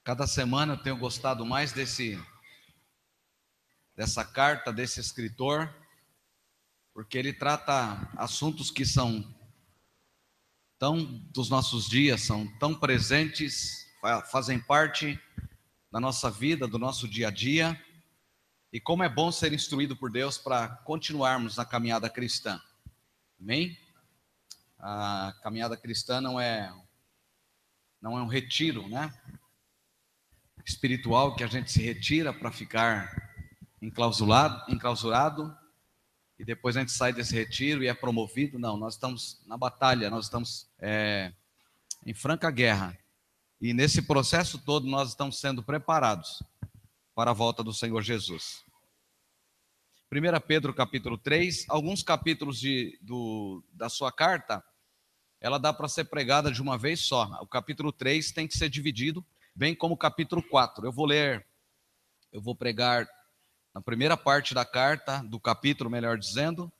Cada semana eu tenho gostado mais dessa carta desse escritor, porque ele trata assuntos que são tão dos nossos dias, são tão presentes, fazem parte da nossa vida, do nosso dia a dia, e como é bom ser instruído por Deus para continuarmos na caminhada cristã. Amém? A caminhada cristã não é um retiro, né? Espiritual que a gente se retira para ficar enclausurado e depois a gente sai desse retiro e é promovido. Não, nós estamos na batalha, nós estamos em franca guerra, e nesse processo todo nós estamos sendo preparados para a volta do Senhor Jesus. 1 Pedro capítulo 3, alguns capítulos da sua carta, ela dá para ser pregada de uma vez só. O capítulo 3 tem que ser dividido, bem como o capítulo 4. Eu vou pregar na primeira parte da carta, do capítulo, melhor dizendo,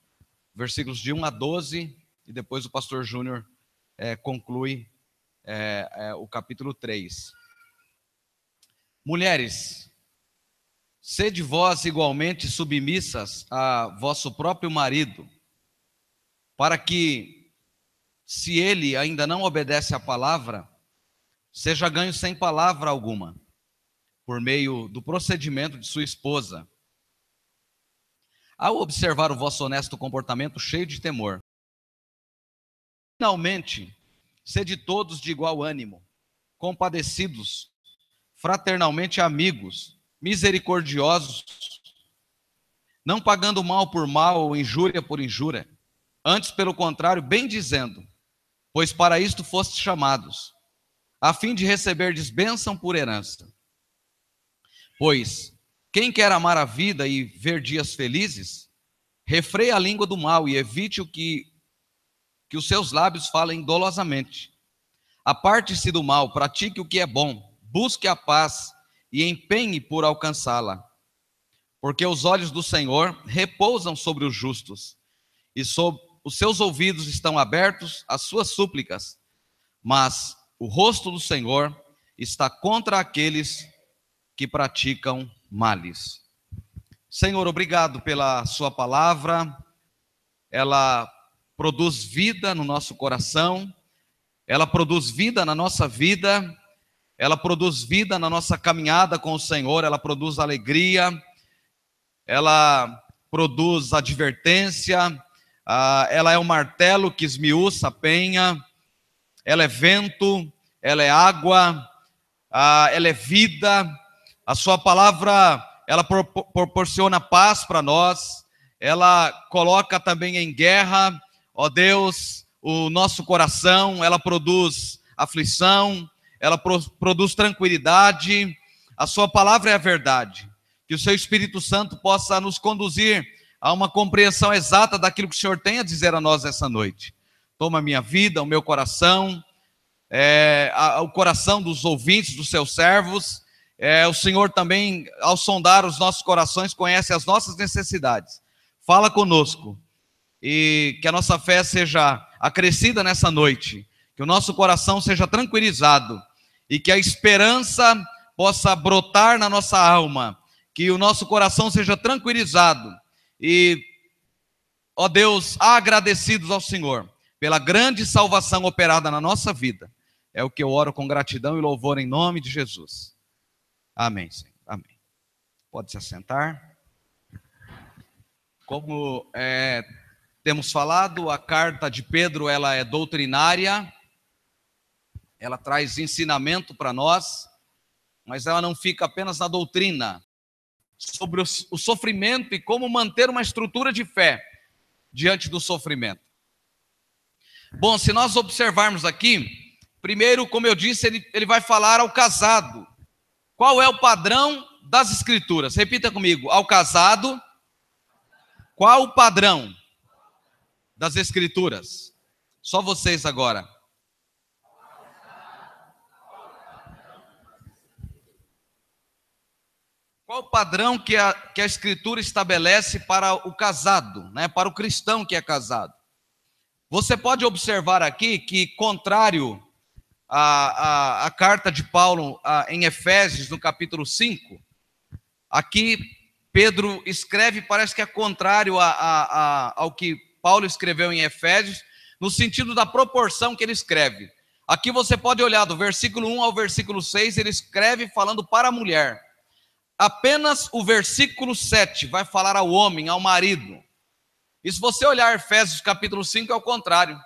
versículos de 1 a 12, e depois o pastor Júnior conclui o capítulo 3. Mulheres, sede vós igualmente submissas a vosso próprio marido, para que, se ele ainda não obedece à palavra, seja ganho sem palavra alguma, por meio do procedimento de sua esposa, ao observar o vosso honesto comportamento cheio de temor. Finalmente, sede todos de igual ânimo, compadecidos, fraternalmente amigos, misericordiosos, não pagando mal por mal ou injúria por injúria, antes, pelo contrário, bem dizendo, pois para isto fostes chamados, a fim de receberdes bênção por herança. Pois quem quer amar a vida e ver dias felizes, refreie a língua do mal e evite que os seus lábios falem dolosamente. Aparte-se do mal, pratique o que é bom, busque a paz e empenhe por alcançá-la. Porque os olhos do Senhor repousam sobre os justos, e sob os seus ouvidos estão abertos às suas súplicas, mas o rosto do Senhor está contra aqueles que praticam males. Senhor, obrigado pela sua palavra. Ela produz vida no nosso coração, ela produz vida na nossa vida, ela produz vida na nossa caminhada com o Senhor, ela produz alegria, ela produz advertência, ela é um martelo que esmiuça a penha, ela é vento, ela é água, ela é vida. A sua palavra, ela proporciona paz para nós, ela coloca também em guerra, ó Deus, o nosso coração, ela produz aflição, ela produz tranquilidade. A sua palavra é a verdade. Que o seu Espírito Santo possa nos conduzir a uma compreensão exata daquilo que o Senhor tem a dizer a nós essa noite. Toma a minha vida, o meu coração, o coração dos ouvintes, dos seus servos. O Senhor também, ao sondar os nossos corações, conhece as nossas necessidades. Fala conosco e que a nossa fé seja acrescida nessa noite, que o nosso coração seja tranquilizado e que a esperança possa brotar na nossa alma, que o nosso coração seja tranquilizado e, ó Deus, agradecidos ao Senhor pela grande salvação operada na nossa vida. É o que eu oro com gratidão e louvor em nome de Jesus. Amém, Senhor. Amém. Pode se assentar. Como temos falado, a carta de Pedro, ela é doutrinária, ela traz ensinamento para nós, mas ela não fica apenas na doutrina, sobre o sofrimento e como manter uma estrutura de fé diante do sofrimento. Bom, se nós observarmos aqui, primeiro, como eu disse, ele vai falar ao casado. Qual é o padrão das Escrituras? Repita comigo, ao casado, qual o padrão das Escrituras? Só vocês agora. Qual o padrão que a Escritura estabelece para o casado, né? Para o cristão que é casado? Você pode observar aqui que, contrário a carta de Paulo em Efésios, no capítulo 5, aqui Pedro escreve, parece que é contrário ao que Paulo escreveu em Efésios, no sentido da proporção que ele escreve. Aqui você pode olhar do versículo 1 ao versículo 6, ele escreve falando para a mulher. Apenas o versículo 7 vai falar ao homem, ao marido. E se você olhar Efésios capítulo 5, é o contrário.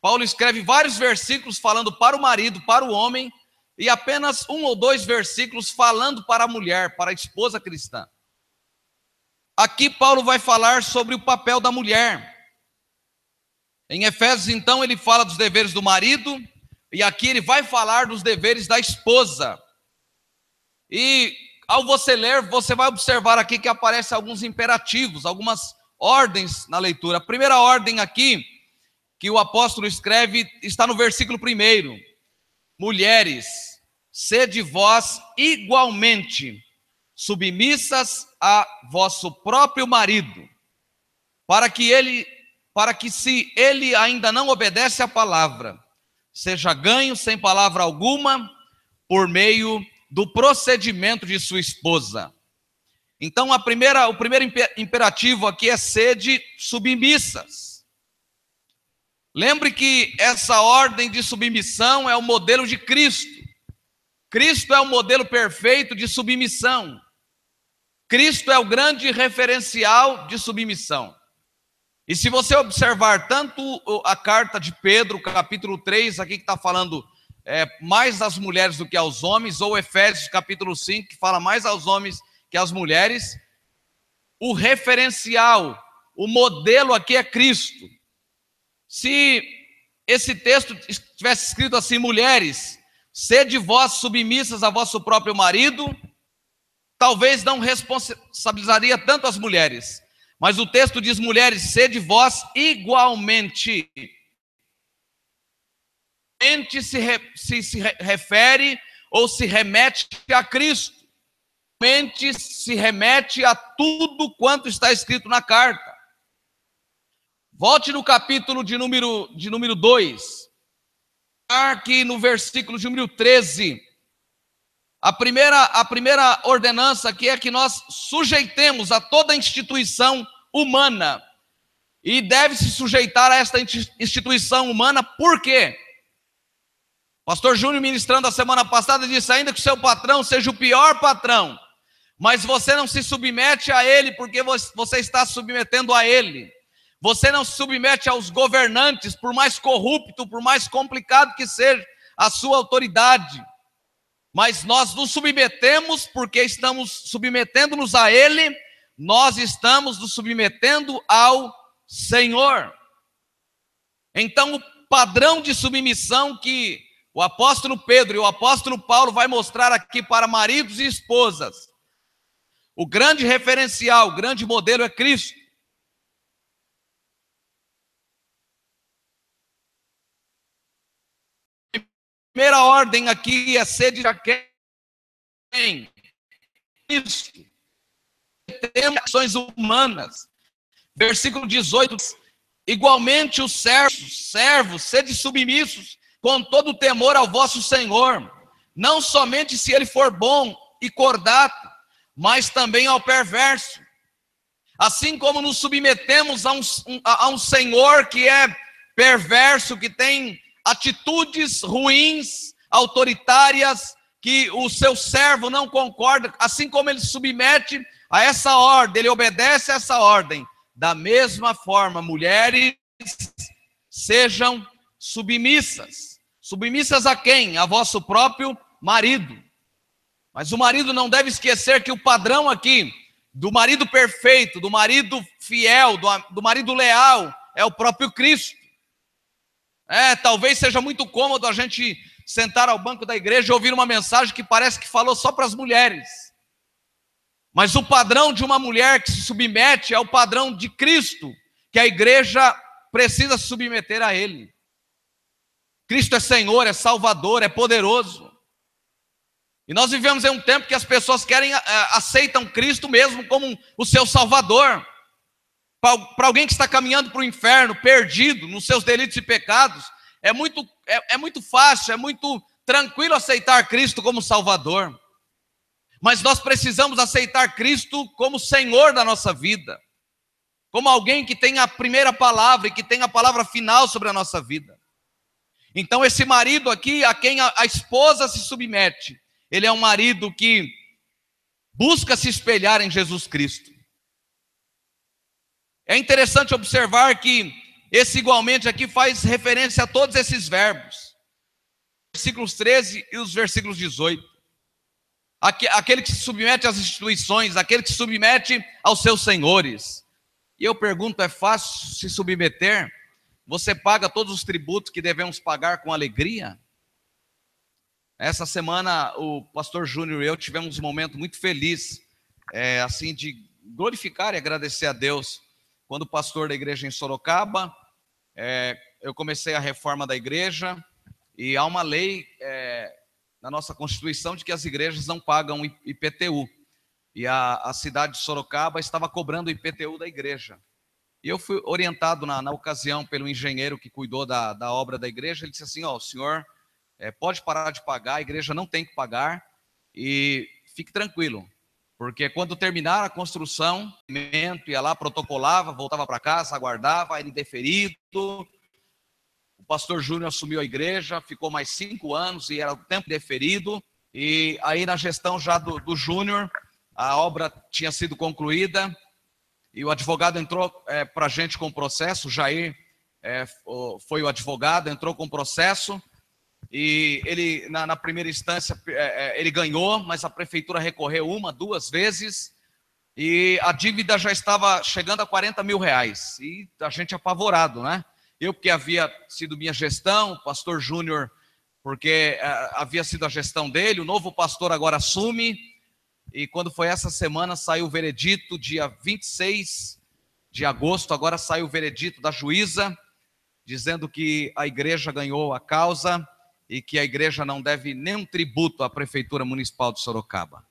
Paulo escreve vários versículos falando para o marido, para o homem, e apenas 1 ou 2 versículos falando para a mulher, para a esposa cristã. Aqui Paulo vai falar sobre o papel da mulher. Em Efésios, então, ele fala dos deveres do marido, e aqui ele vai falar dos deveres da esposa. E ao você ler, você vai observar aqui que aparecem alguns imperativos, algumas ordens na leitura. A primeira ordem aqui, que o apóstolo escreve, está no versículo 1. Mulheres, sede vós igualmente submissas a vosso próprio marido, para que se ele ainda não obedece à palavra, seja ganho sem palavra alguma, por meio do procedimento de sua esposa. Então, o primeiro imperativo aqui é sede submissas. Lembre que essa ordem de submissão é o modelo de Cristo. Cristo é o modelo perfeito de submissão. Cristo é o grande referencial de submissão. E se você observar tanto a carta de Pedro, capítulo 3, aqui que está falando mais das mulheres do que aos homens, ou Efésios capítulo 5, que fala mais aos homens que às mulheres, o referencial, o modelo aqui é Cristo. Se esse texto tivesse escrito assim, mulheres, sede vós submissas a vosso próprio marido, talvez não responsabilizaria tanto as mulheres. Mas o texto diz, mulheres, sede vós igualmente. Se refere ou se remete a Cristo. Se remete a tudo quanto está escrito na carta. Volte no capítulo de número 2. Aqui no versículo de número 13. A primeira ordenança aqui é que nós sujeitemos a toda instituição humana. E deve se sujeitar a esta instituição humana, por quê? Pastor Júnior, ministrando a semana passada, disse ainda que o seu patrão seja o pior patrão, mas você não se submete a ele porque você está submetendo a ele. Você não se submete aos governantes, por mais corrupto, por mais complicado que seja a sua autoridade. Mas nós nos submetemos porque estamos submetendo-nos a Ele, nós estamos nos submetendo ao Senhor. Então, o padrão de submissão que o apóstolo Pedro e o apóstolo Paulo vai mostrar aqui para maridos e esposas, o grande referencial, o grande modelo é Cristo. Primeira ordem aqui é sede a quem? Cristo. Temos ações humanas. Versículo 18. Igualmente os servos, sede submissos, com todo o temor ao vosso Senhor, não somente se ele for bom e cordato, mas também ao perverso. Assim como nos submetemos a um Senhor que é perverso, que tem atitudes ruins, autoritárias, que o seu servo não concorda, assim como ele se submete a essa ordem, ele obedece a essa ordem. Da mesma forma, mulheres, sejam submissas. Submissas a quem? A vosso próprio marido. Mas o marido não deve esquecer que o padrão aqui, do marido perfeito, do marido fiel, do marido leal, é o próprio Cristo. Talvez seja muito cômodo a gente sentar ao banco da igreja e ouvir uma mensagem que parece que falou só para as mulheres. Mas o padrão de uma mulher que se submete é o padrão de Cristo, que a igreja precisa se submeter a Ele. Cristo é Senhor, é Salvador, é poderoso. E nós vivemos em um tempo que as pessoas aceitam Cristo mesmo como o seu Salvador. Para alguém que está caminhando para o inferno, perdido nos seus delitos e pecados, é muito fácil, é muito tranquilo aceitar Cristo como Salvador. Mas nós precisamos aceitar Cristo como Senhor da nossa vida, como alguém que tem a primeira palavra e que tem a palavra final sobre a nossa vida. Então esse marido aqui, a quem a esposa se submete, ele é um marido que busca se espelhar em Jesus Cristo. É interessante observar que esse igualmente aqui faz referência a todos esses verbos. Versículos 13 e os versículos 18. Aquele que se submete às instituições, aquele que se submete aos seus senhores. E eu pergunto, é fácil se submeter? Você paga todos os tributos que devemos pagar com alegria? Essa semana o pastor Júnior e eu tivemos um momento muito feliz, assim, de glorificar e agradecer a Deus. Quando o pastor da igreja em Sorocaba, eu comecei a reforma da igreja, e há uma lei na nossa Constituição de que as igrejas não pagam IPTU. E a cidade de Sorocaba estava cobrando o IPTU da igreja. E eu fui orientado na ocasião pelo engenheiro que cuidou da obra da igreja. Ele disse assim: o senhor pode parar de pagar, a igreja não tem que pagar, e fique tranquilo, porque quando terminar a construção, ia lá, protocolava, voltava para casa, aguardava, era indeferido. O pastor Júnior assumiu a igreja, ficou mais 5 anos e era o tempo deferido. E aí na gestão já do Júnior, a obra tinha sido concluída, e o advogado entrou para a gente com o processo. O Jair foi o advogado, entrou com o processo, e ele, na primeira instância, ele ganhou, mas a prefeitura recorreu 1, 2 vezes, e a dívida já estava chegando a R$40 mil, e a gente apavorado, né? Eu, porque havia sido minha gestão, o pastor Júnior, porque havia sido a gestão dele, o novo pastor agora assume. E quando foi essa semana, saiu o veredito, dia 26 de agosto, agora saiu o veredito da juíza, dizendo que a igreja ganhou a causa e que a igreja não deve nenhum tributo à Prefeitura Municipal de Sorocaba.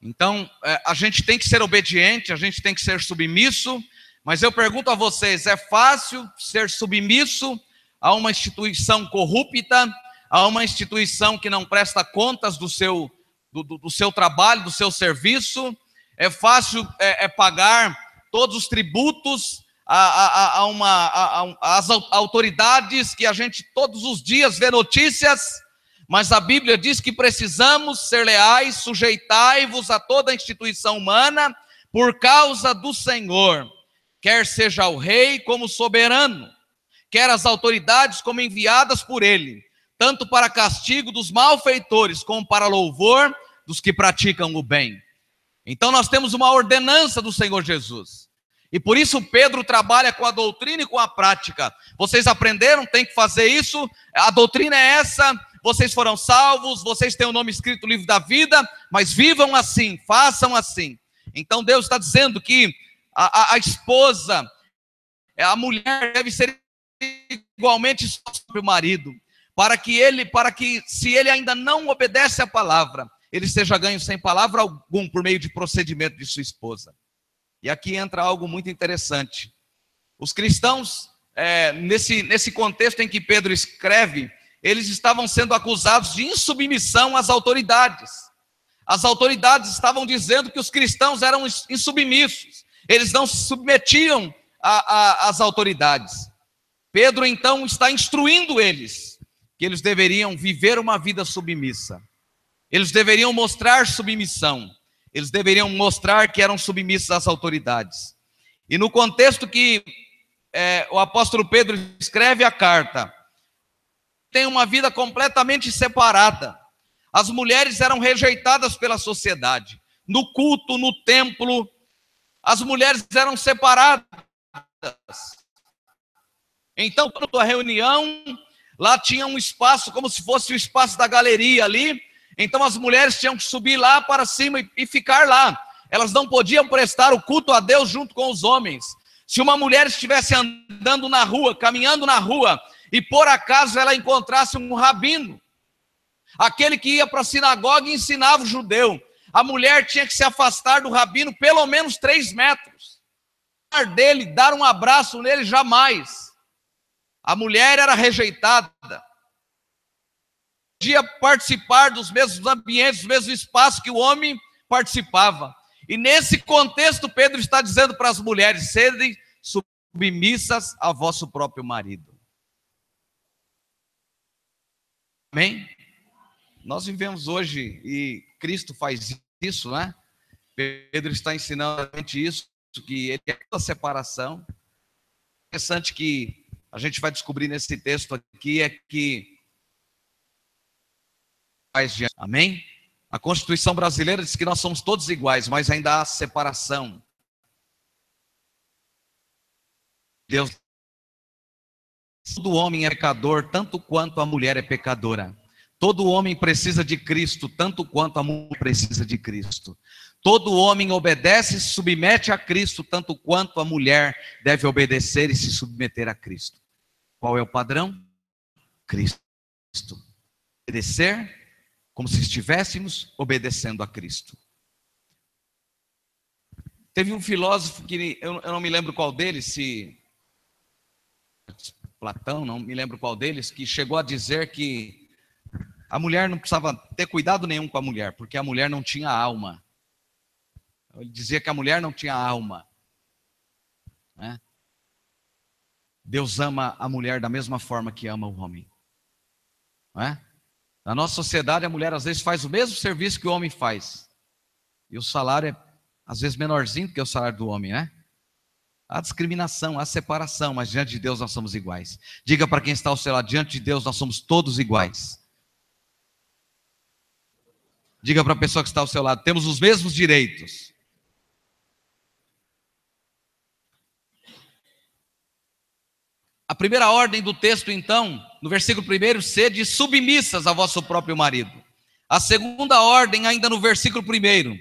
Então, a gente tem que ser obediente, a gente tem que ser submisso, mas eu pergunto a vocês, é fácil ser submisso a uma instituição corrupta, a uma instituição que não presta contas do seu trabalho, do seu serviço? É fácil pagar todos os tributos às autoridades que a gente todos os dias vê notícias? Mas a Bíblia diz que precisamos ser leais, sujeitai-vos a toda instituição humana por causa do Senhor, quer seja o rei como soberano, quer as autoridades como enviadas por ele, tanto para castigo dos malfeitores como para louvor dos que praticam o bem. Então nós temos uma ordenança do Senhor Jesus. E por isso Pedro trabalha com a doutrina e com a prática. Vocês aprenderam, tem que fazer isso, a doutrina é essa, vocês foram salvos, vocês têm o nome escrito no livro da vida, mas vivam assim, façam assim. Então Deus está dizendo que a esposa, a mulher deve ser igualmente sobre o marido, para que se ele ainda não obedece à palavra, ele seja ganho sem palavra algum por meio de procedimento de sua esposa. E aqui entra algo muito interessante. Os cristãos, nesse contexto em que Pedro escreve, eles estavam sendo acusados de insubmissão às autoridades. As autoridades estavam dizendo que os cristãos eram insubmissos, eles não se submetiam às autoridades. Pedro então está instruindo eles que eles deveriam viver uma vida submissa. Eles deveriam mostrar submissão. Eles deveriam mostrar que eram submissos às autoridades. E no contexto que o apóstolo Pedro escreve a carta, tem uma vida completamente separada. As mulheres eram rejeitadas pela sociedade. No culto, no templo, as mulheres eram separadas. Então, quando a reunião, lá tinha um espaço, como se fosse o espaço da galeria ali. Então as mulheres tinham que subir lá para cima e ficar lá. Elas não podiam prestar o culto a Deus junto com os homens. Se uma mulher estivesse andando na rua, caminhando na rua, e por acaso ela encontrasse um rabino, aquele que ia para a sinagoga e ensinava o judeu, a mulher tinha que se afastar do rabino pelo menos 3 metros. Dele, dar um abraço nele, jamais. A mulher era rejeitada. Podia participar dos mesmos ambientes, dos mesmos espaços que o homem participava. E nesse contexto, Pedro está dizendo para as mulheres: sede submissas a vosso próprio marido. Amém? Nós vivemos hoje, e Cristo faz isso, né? Pedro está ensinando realmente isso, que ele é a separação. Interessante que a gente vai descobrir nesse texto aqui é que, amém? A Constituição brasileira diz que nós somos todos iguais, mas ainda há separação. Deus, todo homem é pecador, tanto quanto a mulher é pecadora. Todo homem precisa de Cristo, tanto quanto a mulher precisa de Cristo. Todo homem obedece e se submete a Cristo, tanto quanto a mulher deve obedecer e se submeter a Cristo. Qual é o padrão? Cristo. Obedecer como se estivéssemos obedecendo a Cristo. Teve um filósofo que eu não me lembro qual deles, se Platão, não me lembro qual deles, que chegou a dizer que a mulher não precisava ter cuidado nenhum com a mulher, porque a mulher não tinha alma. Ele dizia que a mulher não tinha alma, né? Deus ama a mulher da mesma forma que ama o homem, não é? Na nossa sociedade, a mulher às vezes faz o mesmo serviço que o homem faz, e o salário é às vezes menorzinho do que o salário do homem, né? Há discriminação, há separação, mas diante de Deus nós somos iguais. Diga para quem está ao seu lado: diante de Deus nós somos todos iguais. Diga para a pessoa que está ao seu lado: temos os mesmos direitos. A primeira ordem do texto, então, no versículo 1, sede submissas a vosso próprio marido. A segunda ordem, ainda no versículo 1,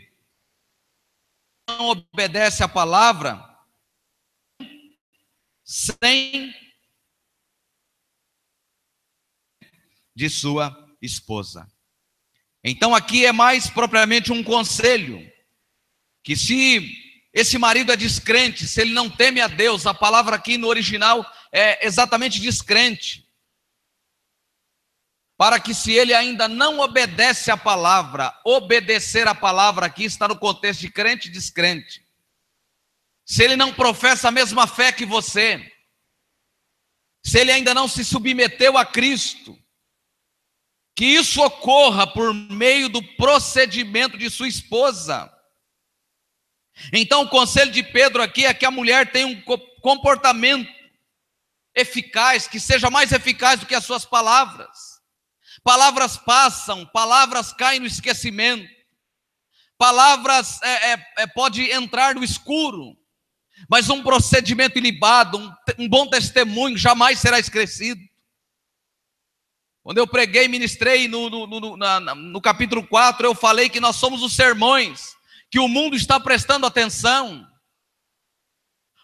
não obedece à palavra sem de sua esposa. Então aqui é mais propriamente um conselho, que se esse marido é descrente, se ele não teme a Deus, a palavra aqui no original é exatamente descrente, para que se ele ainda não obedece à palavra, obedecer à palavra aqui está no contexto de crente e descrente. Se ele não professa a mesma fé que você, se ele ainda não se submeteu a Cristo, que isso ocorra por meio do procedimento de sua esposa. Então o conselho de Pedro aqui é que a mulher tenha um comportamento eficaz, que seja mais eficaz do que as suas palavras. Palavras passam, palavras caem no esquecimento, palavras pode entrar no escuro, mas um procedimento ilibado, um bom testemunho jamais será esquecido. Quando eu preguei e ministrei no capítulo 4, eu falei que nós somos os sermões que o mundo está prestando atenção.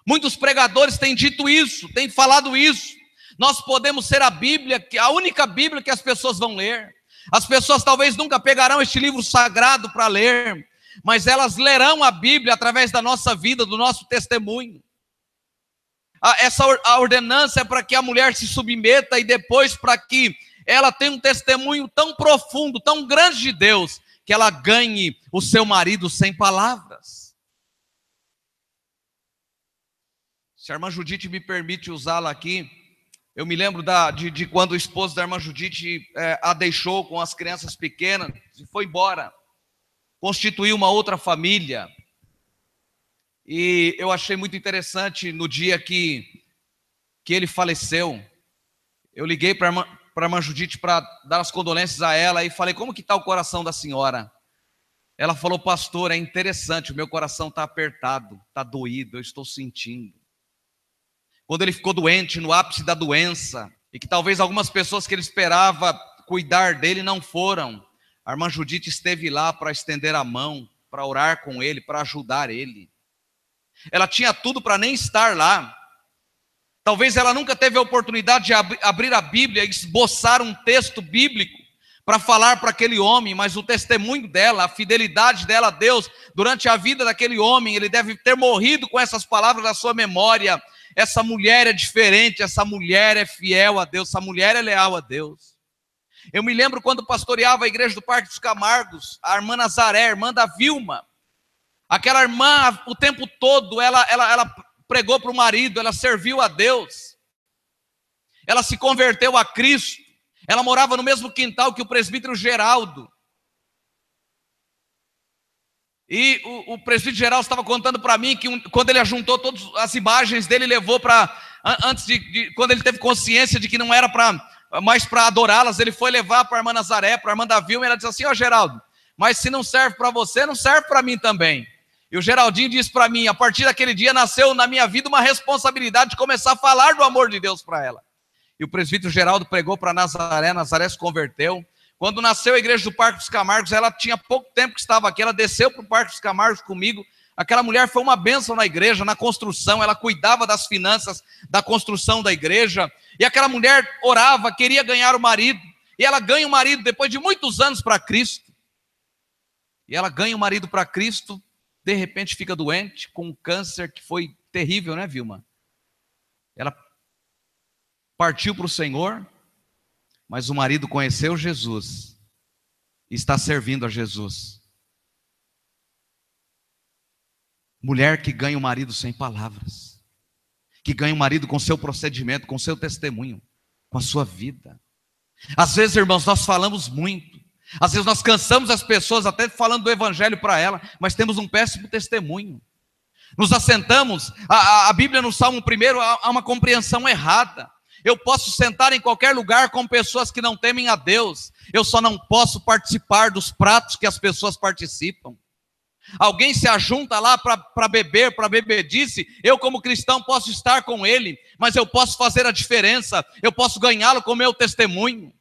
Muitos pregadores têm dito isso, têm falado isso. Nós podemos ser a Bíblia, a única Bíblia que as pessoas vão ler. As pessoas talvez nunca pegarão este livro sagrado para ler, mas elas lerão a Bíblia através da nossa vida, do nosso testemunho. A ordenança é para que a mulher se submeta e depois para que ela tenha um testemunho tão profundo, tão grande de Deus, que ela ganhe o seu marido sem palavras. Se a irmã Judite me permite usá-la aqui, eu me lembro de quando o esposo da irmã Judite a deixou com as crianças pequenas e foi embora, constituiu uma outra família. E eu achei muito interessante no dia que ele faleceu. Eu liguei para a irmã Judite para dar as condolências a ela e falei: como que está o coração da senhora? Ela falou: pastor, é interessante, o meu coração está apertado, está doído, eu estou sentindo. Quando ele ficou doente, no ápice da doença, e que talvez algumas pessoas que ele esperava cuidar dele não foram, a irmã Judite esteve lá para estender a mão, para orar com ele, para ajudar ele. Ela tinha tudo para nem estar lá. Talvez ela nunca teve a oportunidade de abrir a Bíblia e esboçar um texto bíblico para falar para aquele homem, mas o testemunho dela, a fidelidade dela a Deus durante a vida daquele homem, ele deve ter morrido com essas palavras na sua memória. essa mulher é diferente, essa mulher é fiel a Deus, essa mulher é leal a Deus. Eu me lembro quando pastoreava a igreja do Parque dos Camargos, a irmã Nazaré, a irmã da Vilma. Aquela irmã, o tempo todo, ela pregou para o marido, ela serviu a Deus. Ela se converteu a Cristo. Ela morava no mesmo quintal que o presbítero Geraldo. E o presbítero Geraldo estava contando para mim que quando ele ajuntou todas as imagens dele, levou para, antes quando ele teve consciência de que não era mais para adorá-las, ele foi levar para a irmã Nazaré, para a irmã da Vilma, e ela disse assim: ó Geraldo, mas se não serve para você, não serve para mim também. E o Geraldinho disse para mim, a partir daquele dia nasceu na minha vida uma responsabilidade de começar a falar do amor de Deus para ela. E o presbítero Geraldo pregou para Nazaré, Nazaré se converteu. Quando nasceu a igreja do Parque dos Camargos, ela tinha pouco tempo que estava aqui, ela desceu para o Parque dos Camargos comigo. Aquela mulher foi uma bênção na igreja, na construção, ela cuidava das finanças da construção da igreja. E aquela mulher orava, queria ganhar o marido. E ela ganha o marido depois de muitos anos para Cristo. E ela ganha o marido para Cristo, de repente fica doente com um câncer que foi terrível, né, Vilma? Ela partiu para o Senhor, mas o marido conheceu Jesus e está servindo a Jesus. Mulher que ganha o marido sem palavras, que ganha o marido com seu procedimento, com seu testemunho, com a sua vida. Às vezes, irmãos, nós falamos muito. Às vezes nós cansamos as pessoas até falando do evangelho para ela, mas temos um péssimo testemunho. Nos assentamos, a Bíblia no Salmo 1 há uma compreensão errada. Eu posso sentar em qualquer lugar com pessoas que não temem a Deus, eu só não posso participar dos pratos que as pessoas participam. Alguém se ajunta lá para beber, para bebedice, eu como cristão posso estar com ele, mas eu posso fazer a diferença, eu posso ganhá-lo com o meu testemunho.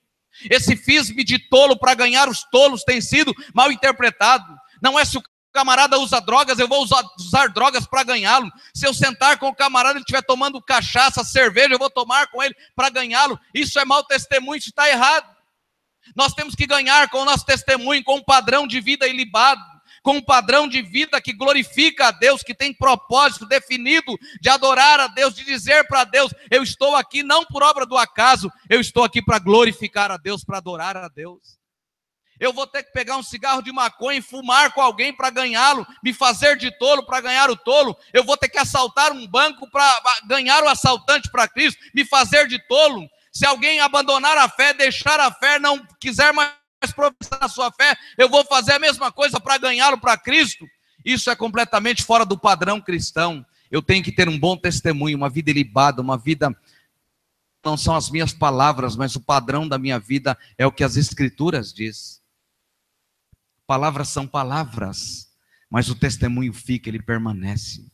Esse fiz-me de tolo para ganhar os tolos tem sido mal interpretado. Não é se o camarada usa drogas, eu vou usar drogas para ganhá-lo. Se eu sentar com o camarada, ele estiver tomando cachaça, cerveja, eu vou tomar com ele para ganhá-lo. Isso é mau testemunho, isso está errado. Nós temos que ganhar com o nosso testemunho, com um padrão de vida ilibado, com um padrão de vida que glorifica a Deus, que tem propósito definido de adorar a Deus, de dizer para Deus: eu estou aqui não por obra do acaso, eu estou aqui para glorificar a Deus, para adorar a Deus. Eu vou ter que pegar um cigarro de maconha e fumar com alguém para ganhá-lo, me fazer de tolo para ganhar o tolo. Eu vou ter que assaltar um banco para ganhar o assaltante para Cristo, me fazer de tolo. Se alguém abandonar a fé, deixar a fé, não quiser mais professar a sua fé, eu vou fazer a mesma coisa para ganhá-lo para Cristo. Isso é completamente fora do padrão cristão. Eu tenho que ter um bom testemunho, uma vida ilibada, uma vida... Não são as minhas palavras, mas o padrão da minha vida é o que as Escrituras diz. Palavras são palavras, mas o testemunho fica, ele permanece.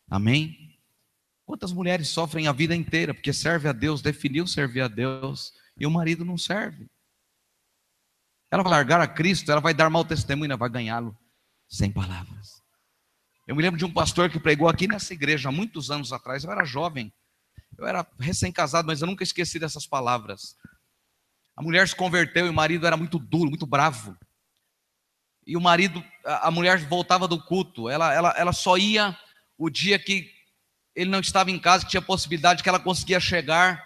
Amém? Quantas mulheres sofrem a vida inteira porque serve a Deus, definiu servir a Deus, e o marido não serve. Ela vai largar a Cristo, ela vai dar mau testemunho, ela vai ganhá-lo sem palavras. Eu me lembro de um pastor que pregou aqui nessa igreja há muitos anos atrás. Eu era jovem, eu era recém-casado, mas eu nunca esqueci dessas palavras. A mulher se converteu e o marido era muito duro, muito bravo. E o marido, a mulher voltava do culto, ela só ia o dia que ele não estava em casa, que tinha possibilidade que ela conseguia chegar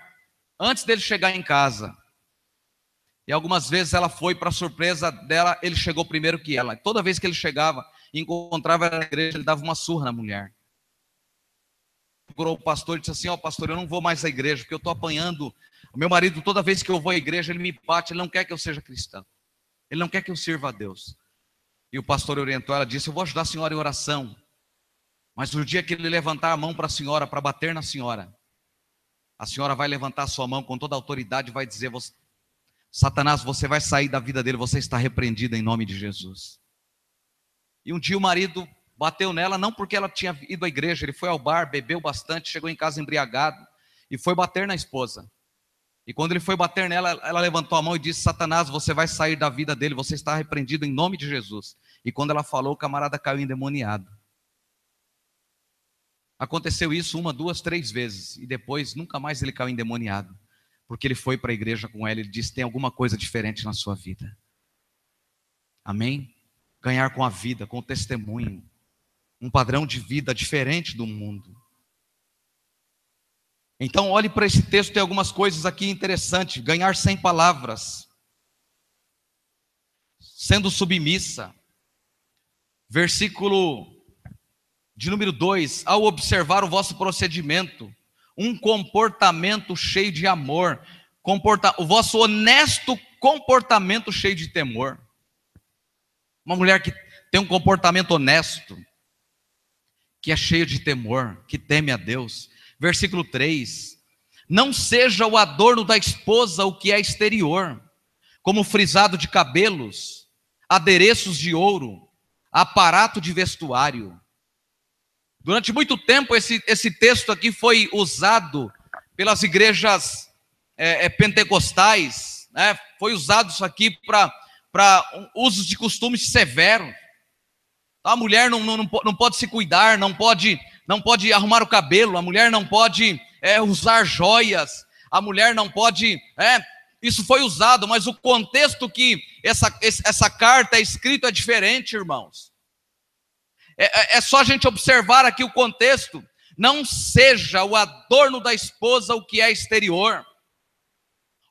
antes dele chegar em casa. E algumas vezes ela foi, para surpresa dela, ele chegou primeiro que ela. Toda vez que ele chegava e encontrava ela na igreja, ele dava uma surra na mulher. Procurou o pastor e disse assim: ó, pastor, eu não vou mais à igreja, porque eu estou apanhando. O meu marido, toda vez que eu vou à igreja, ele me bate, ele não quer que eu seja cristão. Ele não quer que eu sirva a Deus. E o pastor orientou ela, disse: eu vou ajudar a senhora em oração, mas no dia que ele levantar a mão para a senhora, para bater na senhora, a senhora vai levantar a sua mão com toda a autoridade e vai dizer: Satanás, você vai sair da vida dele, você está repreendido em nome de Jesus. E um dia o marido bateu nela, não porque ela tinha ido à igreja, ele foi ao bar, bebeu bastante, chegou em casa embriagado e foi bater na esposa. E quando ele foi bater nela, ela levantou a mão e disse: Satanás, você vai sair da vida dele, você está repreendido em nome de Jesus. E quando ela falou, o camarada caiu endemoniado. Aconteceu isso 1, 2, 3 vezes, e depois nunca mais ele caiu endemoniado, porque ele foi para a igreja com ela, ele disse: tem alguma coisa diferente na sua vida. Amém? Ganhar com a vida, com o testemunho, um padrão de vida diferente do mundo. Então, olhe para esse texto, tem algumas coisas aqui interessantes. Ganhar sem palavras, sendo submissa. Versículo de número 2: ao observar o vosso procedimento, um comportamento cheio de amor, o vosso honesto comportamento cheio de temor. Uma mulher que tem um comportamento honesto, que é cheio de temor, que teme a Deus. Versículo 3: não seja o adorno da esposa o que é exterior, como frisado de cabelos, adereços de ouro, aparato de vestuário. Durante muito tempo esse texto aqui foi usado pelas igrejas pentecostais, né? Foi usado isso aqui para usos de costumes severos. A mulher não pode se cuidar, não pode arrumar o cabelo, a mulher não pode usar joias, a mulher não pode... isso foi usado, mas o contexto que essa carta é escrita é diferente, irmãos. É só a gente observar aqui o contexto. Não seja o adorno da esposa o que é exterior.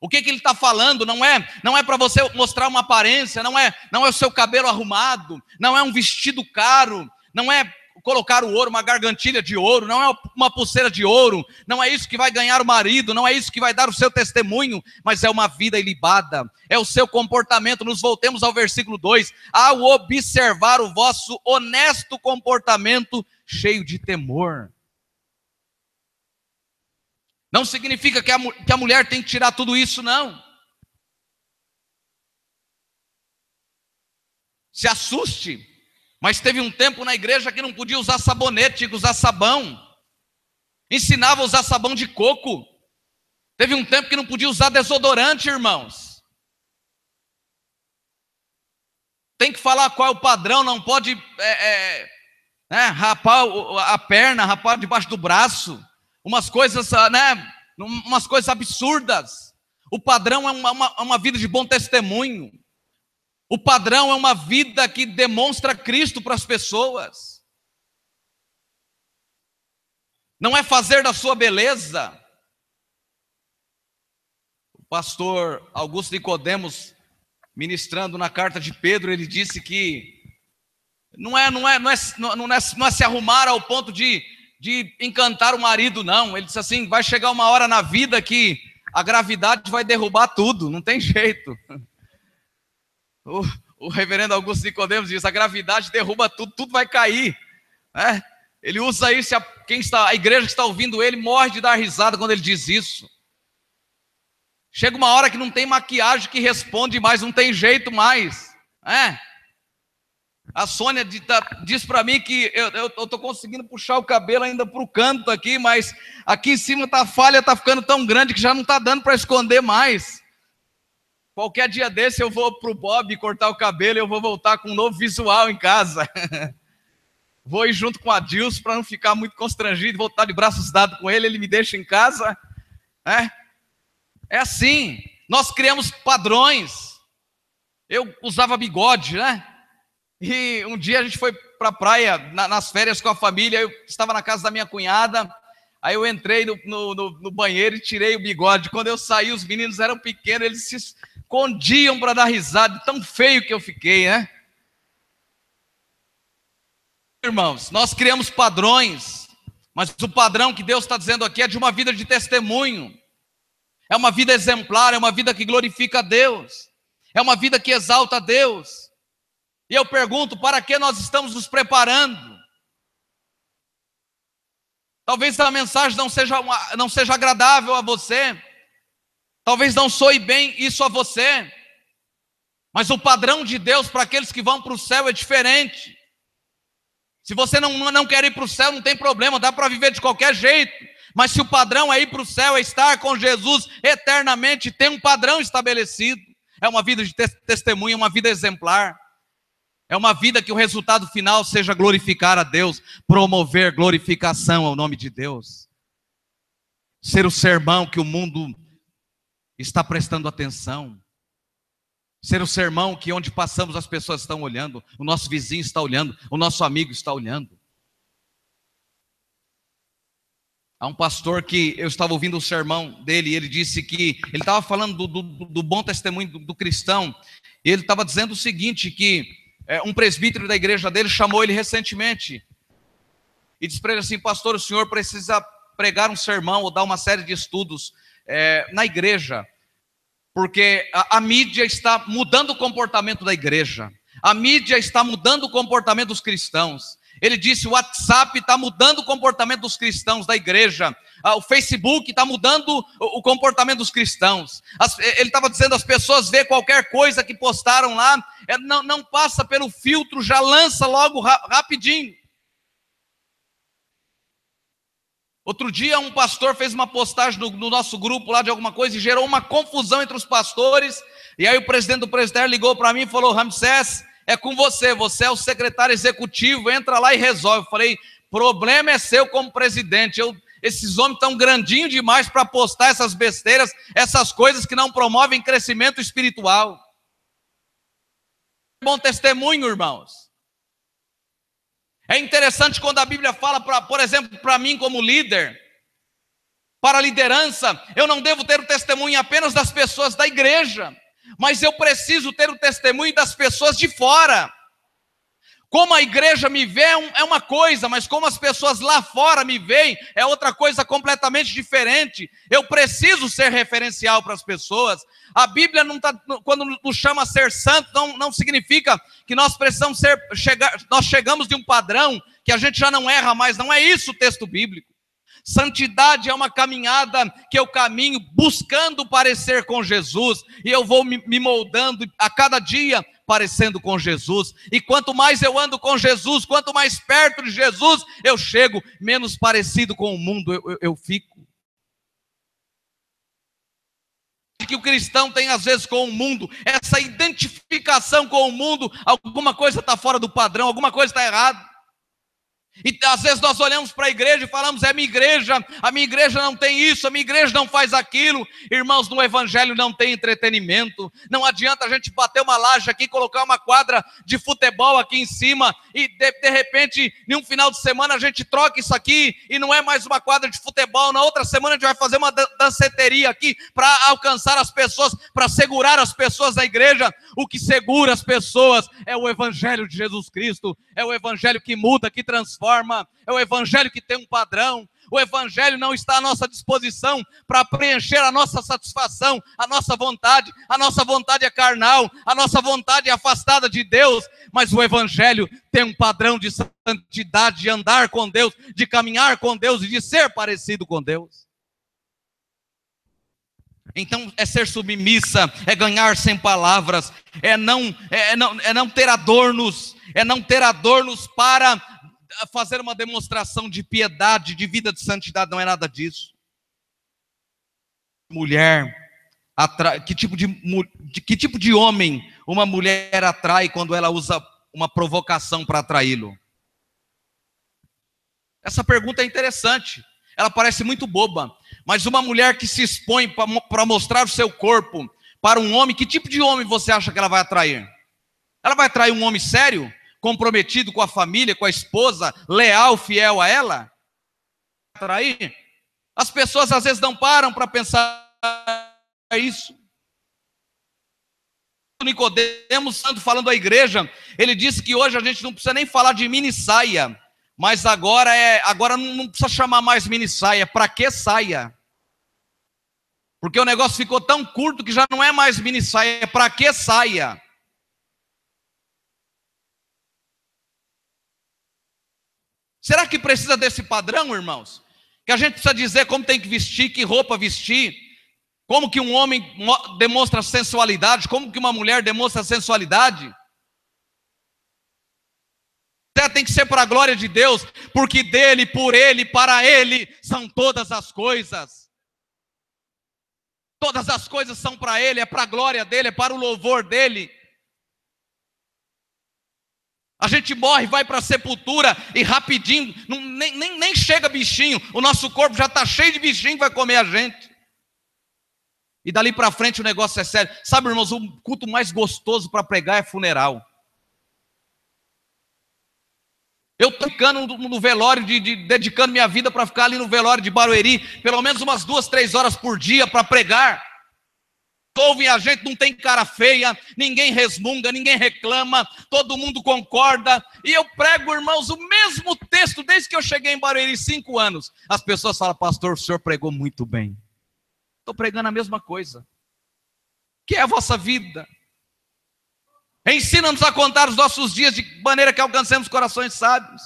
O que ele está falando não é para você mostrar uma aparência, não é o seu cabelo arrumado, não é um vestido caro, não é colocar o ouro, uma gargantilha de ouro, não é uma pulseira de ouro, não é isso que vai ganhar o marido, não é isso que vai dar o seu testemunho, mas é uma vida ilibada, é o seu comportamento. Nos voltemos ao versículo 2: ao observar o vosso honesto comportamento cheio de temor. Não significa que a mulher tem que tirar tudo isso, não. Se assuste, mas teve um tempo na igreja que não podia usar sabonete, tinha que usar sabão. Ensinava a usar sabão de coco. Teve um tempo que não podia usar desodorante, irmãos. Tem que falar qual é o padrão, não pode rapar a perna, rapar debaixo do braço. Umas coisas, umas coisas absurdas. O padrão é uma vida de bom testemunho. O padrão é uma vida que demonstra Cristo para as pessoas. Não é fazer da sua beleza. O pastor Augusto Nicodemos, ministrando na carta de Pedro, ele disse que não é se arrumar ao ponto de encantar o marido, não. Ele disse assim: vai chegar uma hora na vida que a gravidade vai derrubar tudo, não tem jeito. O reverendo Augusto Nicodemos diz: a gravidade derruba tudo, tudo vai cair. Ele usa isso, a igreja que está ouvindo ele morre de dar risada quando ele diz isso. Chega uma hora que não tem maquiagem que responde mais, não tem jeito mais. A Sônia diz para mim que eu estou conseguindo puxar o cabelo ainda para o canto aqui, mas aqui em cima a falha está ficando tão grande que já não está dando para esconder mais. Qualquer dia desse eu vou para o Bob cortar o cabelo e eu vou voltar com um novo visual em casa. Vou ir junto com a Dilson para não ficar muito constrangido, voltar de braços dados com ele, ele me deixa em casa. É assim, nós criamos padrões. Eu usava bigode, E um dia a gente foi para a praia, nas férias com a família, eu estava na casa da minha cunhada, aí eu entrei no banheiro e tirei o bigode. Quando eu saí, os meninos eram pequenos, eles se escondiam para dar risada, tão feio que eu fiquei, Irmãos, nós criamos padrões, mas o padrão que Deus está dizendo aqui é de uma vida de testemunho, é uma vida exemplar, é uma vida que glorifica a Deus, é uma vida que exalta a Deus. E eu pergunto, para que nós estamos nos preparando? Talvez a mensagem não seja agradável a você, talvez não soe bem isso a você, mas o padrão de Deus para aqueles que vão para o céu é diferente. Se você não quer ir para o céu, não tem problema, dá para viver de qualquer jeito, mas se o padrão é ir para o céu, é estar com Jesus eternamente, tem um padrão estabelecido, é uma vida de testemunho, é uma vida exemplar. É uma vida que o resultado final seja glorificar a Deus, promover glorificação ao nome de Deus. Ser o sermão que o mundo está prestando atenção. Ser o sermão que onde passamos as pessoas estão olhando, o nosso vizinho está olhando, o nosso amigo está olhando. Há um pastor que eu estava ouvindo o sermão dele, e ele disse que ele estava falando do bom testemunho do cristão, e ele estava dizendo o seguinte, que um presbítero da igreja dele chamou ele recentemente, e disse para ele assim: pastor, o senhor precisa pregar um sermão ou dar uma série de estudos na igreja, porque a mídia está mudando o comportamento da igreja, a mídia está mudando o comportamento dos cristãos. Ele disse: o WhatsApp está mudando o comportamento dos cristãos da igreja, o Facebook está mudando o comportamento dos cristãos. Ele estava dizendo: as pessoas vê qualquer coisa que postaram lá, não passa pelo filtro, já lança logo rapidinho. Outro dia um pastor fez uma postagem no nosso grupo lá de alguma coisa e gerou uma confusão entre os pastores, e aí o presidente do presbitério ligou para mim e falou: Ramsés, é com você é o secretário executivo, entra lá e resolve. Eu falei: problema é seu como presidente, esses homens estão grandinhos demais para postar essas besteiras, essas coisas que não promovem crescimento espiritual. Bom testemunho, irmãos. É interessante quando a Bíblia fala, por exemplo, para mim como líder, para a liderança, eu não devo ter o testemunho apenas das pessoas da igreja, mas eu preciso ter o testemunho das pessoas de fora. Como a igreja me vê é uma coisa, mas como as pessoas lá fora me veem é outra coisa completamente diferente. Eu preciso ser referencial para as pessoas. A Bíblia quando nos chama a ser santo, não significa que nós precisamos nós chegamos de um padrão que a gente já não erra mais. Não é isso o texto bíblico. Santidade é uma caminhada que eu caminho buscando parecer com Jesus, e eu vou me moldando a cada dia parecendo com Jesus, e quanto mais eu ando com Jesus, quanto mais perto de Jesus eu chego, menos parecido com o mundo eu fico. Que o cristão tem às vezes com o mundo, essa identificação com o mundo, alguma coisa está fora do padrão, alguma coisa está errada. E às vezes nós olhamos para a igreja e falamos: é a minha igreja não tem isso, a minha igreja não faz aquilo. Irmãos, no evangelho não tem entretenimento. Não adianta a gente bater uma laje aqui, colocar uma quadra de futebol aqui em cima e de repente, em um final de semana a gente troca isso aqui e não é mais uma quadra de futebol. Na outra semana a gente vai fazer uma danceteria aqui para alcançar as pessoas, para segurar as pessoas da igreja. O que segura as pessoas é o evangelho de Jesus Cristo, é o evangelho que muda, que transforma. É o evangelho que tem um padrão. O evangelho não está à nossa disposição para preencher a nossa satisfação, a nossa vontade. A nossa vontade é carnal, a nossa vontade é afastada de Deus, mas o evangelho tem um padrão de santidade, de andar com Deus, de caminhar com Deus e de ser parecido com Deus. Então é ser submissa, é ganhar sem palavras, é não ter adornos, para fazer uma demonstração de piedade, de vida de santidade. Não é nada disso. Mulher atrai, que tipo de homem uma mulher atrai quando ela usa uma provocação para atraí-lo? Essa pergunta é interessante. Ela parece muito boba, mas uma mulher que se expõe para mostrar o seu corpo para um homem, que tipo de homem você acha que ela vai atrair? Ela vai atrair um homem sério, comprometido com a família, com a esposa, leal, fiel a ela? Atrair? As pessoas às vezes não param para pensar isso. Nicodemos, falando à igreja, ele disse que hoje a gente não precisa nem falar de mini saia, mas agora não precisa chamar mais mini saia. Para que saia? Porque o negócio ficou tão curto que já não é mais mini saia. Para que saia? Será que precisa desse padrão, irmãos? Que a gente precisa dizer como tem que vestir, que roupa vestir, como que um homem demonstra sensualidade, como que uma mulher demonstra sensualidade? Tem que ser para a glória de Deus, porque dele, por ele, para ele são todas as coisas. Todas as coisas são para ele, é para a glória dele, é para o louvor dele. A gente morre, vai para a sepultura e rapidinho, nem chega bichinho, o nosso corpo já está cheio de bichinho que vai comer a gente. E dali para frente o negócio é sério. Sabe, irmãos, o culto mais gostoso para pregar é funeral. Eu estou ficando no velório, dedicando minha vida para ficar ali no velório de Barueri, pelo menos umas 2, 3 horas por dia para pregar. Ouvem a gente, não tem cara feia, ninguém resmunga, ninguém reclama, todo mundo concorda. E eu prego, irmãos, o mesmo texto desde que eu cheguei em Barueri, 5 anos. As pessoas falam, pastor, o senhor pregou muito bem. Estou pregando a mesma coisa. Que é a vossa vida. Ensina-nos a contar os nossos dias de maneira que alcancemos corações sábios.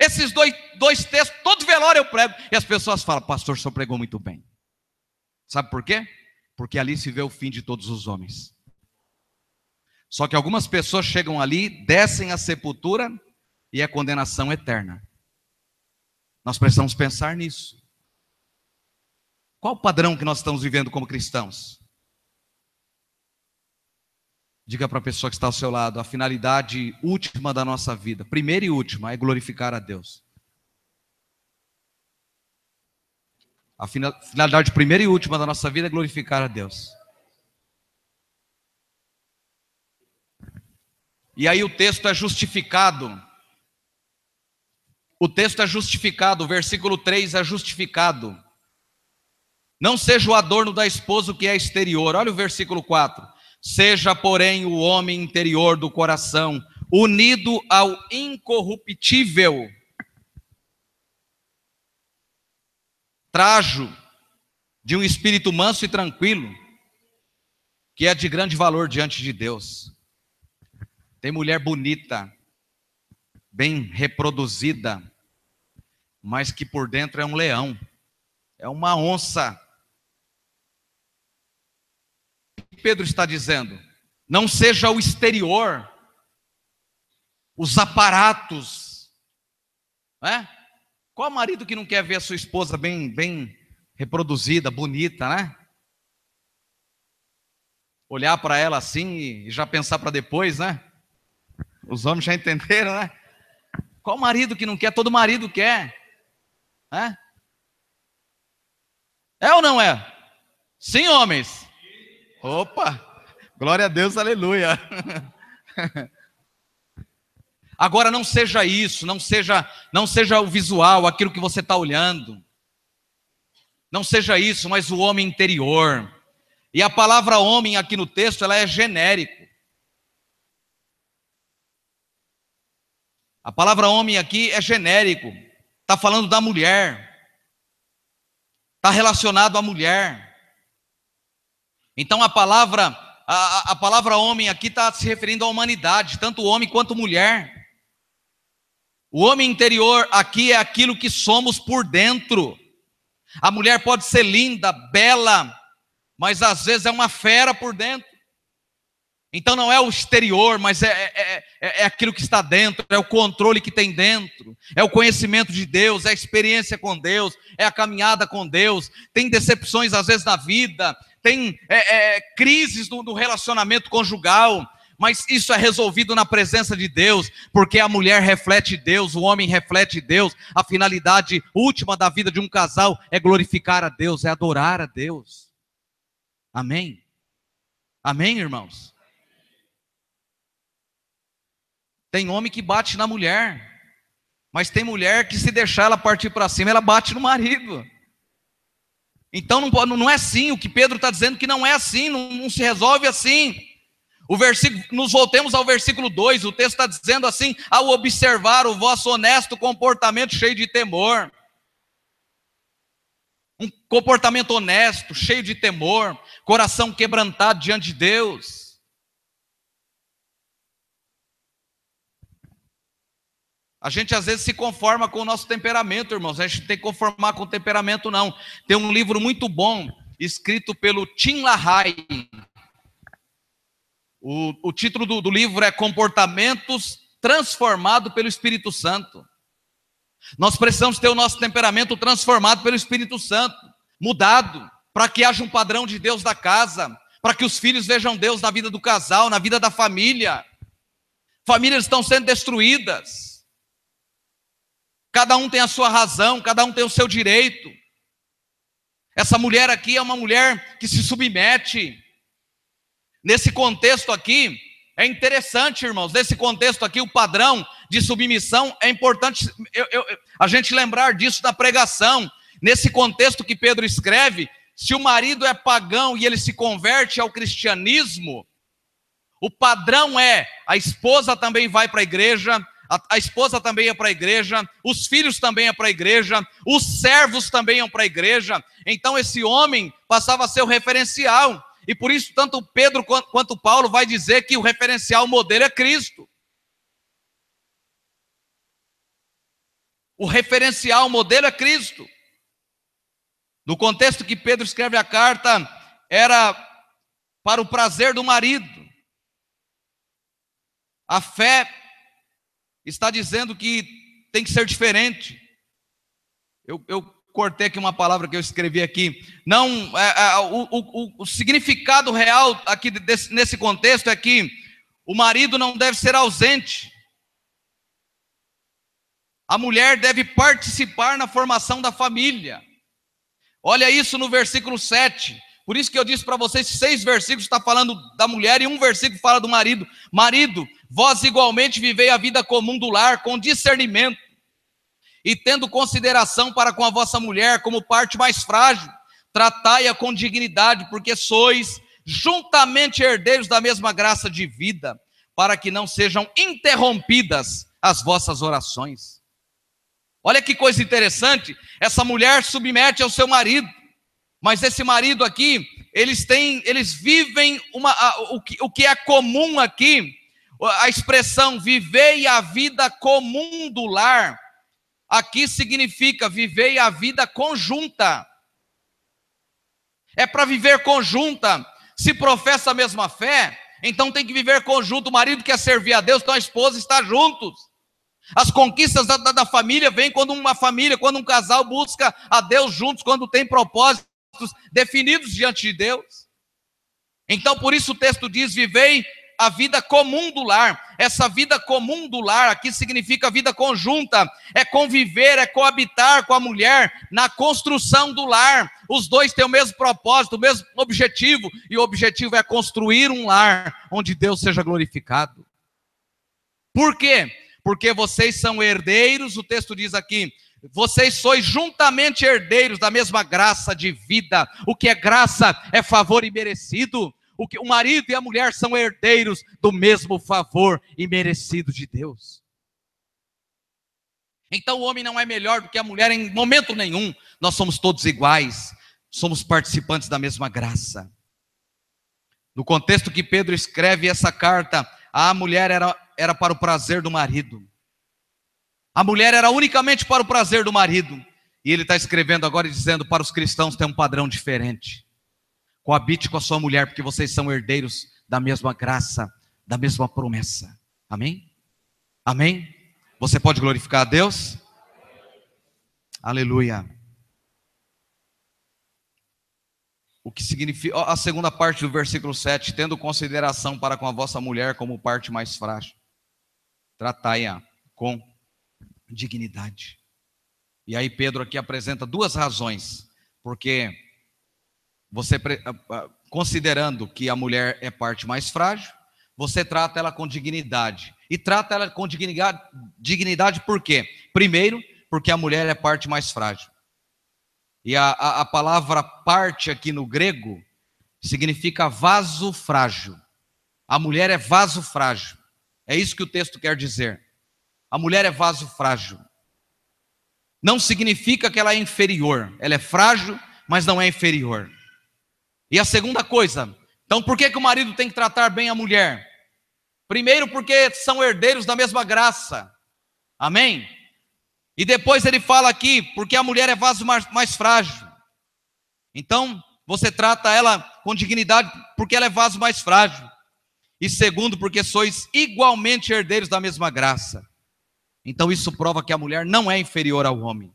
Esses dois textos, todo velório eu prego. E as pessoas falam, pastor, o senhor pregou muito bem. Sabe por quê? Porque ali se vê o fim de todos os homens. Só que algumas pessoas chegam ali, descem à sepultura e é condenação eterna. Nós precisamos pensar nisso. Qual o padrão que nós estamos vivendo como cristãos? Diga para a pessoa que está ao seu lado, a finalidade última da nossa vida, primeira e última, é glorificar a Deus. A finalidade primeira e última da nossa vida é glorificar a Deus. E aí o texto é justificado. O texto é justificado, o versículo 3 é justificado. Não seja o adorno da esposa o que é exterior. Olha o versículo 4. Seja, porém, o homem interior do coração, unido ao incorruptível trajo de um espírito manso e tranquilo, que é de grande valor diante de Deus. Tem mulher bonita, bem reproduzida, mas que por dentro é um leão, é uma onça. Pedro está dizendo, não seja o exterior, os aparatos, né? Qual marido que não quer ver a sua esposa bem reproduzida, bonita, né? Olhar para ela assim e já pensar para depois, né? Os homens já entenderam, né? Qual marido que não quer? Todo marido quer, né? É ou não é? Sim, homens? Opa, glória a Deus, aleluia. Agora não seja isso, não seja o visual, aquilo que você está olhando. Não seja isso, mas o homem interior. E a palavra homem aqui no texto, ela é genérico. A palavra homem aqui é genérico. Está falando da mulher. Está relacionado à mulher. Então a palavra homem aqui está se referindo à humanidade, tanto homem quanto mulher. O homem interior aqui é aquilo que somos por dentro. A mulher pode ser linda, bela, mas às vezes é uma fera por dentro. Então não é o exterior, mas é aquilo que está dentro, é o controle que tem dentro, é o conhecimento de Deus, é a experiência com Deus, é a caminhada com Deus. Tem decepções às vezes na vida, tem crises no relacionamento conjugal, mas isso é resolvido na presença de Deus, porque a mulher reflete Deus, o homem reflete Deus. A finalidade última da vida de um casal é glorificar a Deus, é adorar a Deus. Amém? Amém, irmãos? Tem homem que bate na mulher, mas tem mulher que se deixar ela partir para cima, ela bate no marido. Então não é assim, o que Pedro está dizendo que não é assim, não se resolve assim. Nos voltemos ao versículo 2, o texto está dizendo assim, ao observar o vosso honesto comportamento cheio de temor. Um comportamento honesto, cheio de temor, coração quebrantado diante de Deus. A gente às vezes se conforma com o nosso temperamento, irmãos. A gente não tem que conformar com o temperamento, não. Tem um livro muito bom, escrito pelo Tim LaHaye. O título do livro é Comportamentos Transformados pelo Espírito Santo. Nós precisamos ter o nosso temperamento transformado pelo Espírito Santo, mudado, para que haja um padrão de Deus da casa, para que os filhos vejam Deus na vida do casal, na vida da família. Famílias estão sendo destruídas. Cada um tem a sua razão, cada um tem o seu direito. Essa mulher aqui é uma mulher que se submete. Nesse contexto aqui, é interessante, irmãos, nesse contexto aqui, o padrão de submissão, é importante a gente lembrar disso na pregação. Nesse contexto que Pedro escreve, se o marido é pagão e ele se converte ao cristianismo, o padrão é: a esposa também vai para a igreja, a esposa também é para a igreja, os filhos também é para a igreja, os servos também iam para a igreja. Então esse homem passava a ser o referencial. E por isso tanto Pedro quanto Paulo vai dizer que o referencial, o modelo é Cristo. O referencial, o modelo é Cristo. No contexto que Pedro escreve a carta, era para o prazer do marido. A fé está dizendo que tem que ser diferente. Eu cortei aqui uma palavra que eu escrevi aqui. Não, o significado real aqui nesse contexto é que o marido não deve ser ausente. A mulher deve participar na formação da família. Olha isso no versículo 7. Por isso que eu disse para vocês, 6 versículos está falando da mulher e 1 versículo fala do marido. Marido, vós igualmente vivei a vida comum do lar com discernimento e tendo consideração para com a vossa mulher como parte mais frágil, tratai-a com dignidade, porque sois juntamente herdeiros da mesma graça de vida, para que não sejam interrompidas as vossas orações. Olha que coisa interessante, essa mulher submete ao seu marido, mas esse marido aqui, eles vivem o que é comum aqui, a expressão vivei a vida comum do lar, aqui significa vivei a vida conjunta. É para viver conjunta. Se professa a mesma fé, então tem que viver conjunto. O marido quer servir a Deus, então a esposa está juntos. As conquistas da família vêm quando quando um casal busca a Deus juntos, quando tem propósitos definidos diante de Deus. Então por isso o texto diz, vivei a vida comum do lar. Essa vida comum do lar aqui significa vida conjunta, é conviver, é coabitar com a mulher na construção do lar. Os dois têm o mesmo propósito, o mesmo objetivo, e o objetivo é construir um lar onde Deus seja glorificado. Por quê? Porque vocês são herdeiros, o texto diz aqui, vocês sois juntamente herdeiros da mesma graça de vida. O que é graça é favor imerecido. O marido e a mulher são herdeiros do mesmo favor imerecido de Deus. Então o homem não é melhor do que a mulher em momento nenhum. Nós somos todos iguais, somos participantes da mesma graça. No contexto que Pedro escreve essa carta, a mulher era para o prazer do marido. A mulher era unicamente para o prazer do marido. E ele está escrevendo agora e dizendo para os cristãos tem um padrão diferente. Coabite com a sua mulher, porque vocês são herdeiros da mesma graça, da mesma promessa. Amém? Amém? Você pode glorificar a Deus? Aleluia. O que significa, a segunda parte do versículo 7, tendo consideração para com a vossa mulher como parte mais frágil, tratai-a com dignidade. E aí Pedro aqui apresenta 2 razões, porque você, considerando que a mulher é parte mais frágil, você trata ela com dignidade. E trata ela com dignidade por quê? Primeiro, porque a mulher é parte mais frágil. E a palavra parte aqui no grego significa vaso frágil. A mulher é vaso frágil. É isso que o texto quer dizer. A mulher é vaso frágil. Não significa que ela é inferior. Ela é frágil, mas não é inferior. E a segunda coisa, então por que o marido tem que tratar bem a mulher? Primeiro porque são herdeiros da mesma graça. Amém? E depois ele fala aqui, porque a mulher é vaso mais frágil. Então, você trata ela com dignidade porque ela é vaso mais frágil. E segundo, porque sois igualmente herdeiros da mesma graça. Então isso prova que a mulher não é inferior ao homem.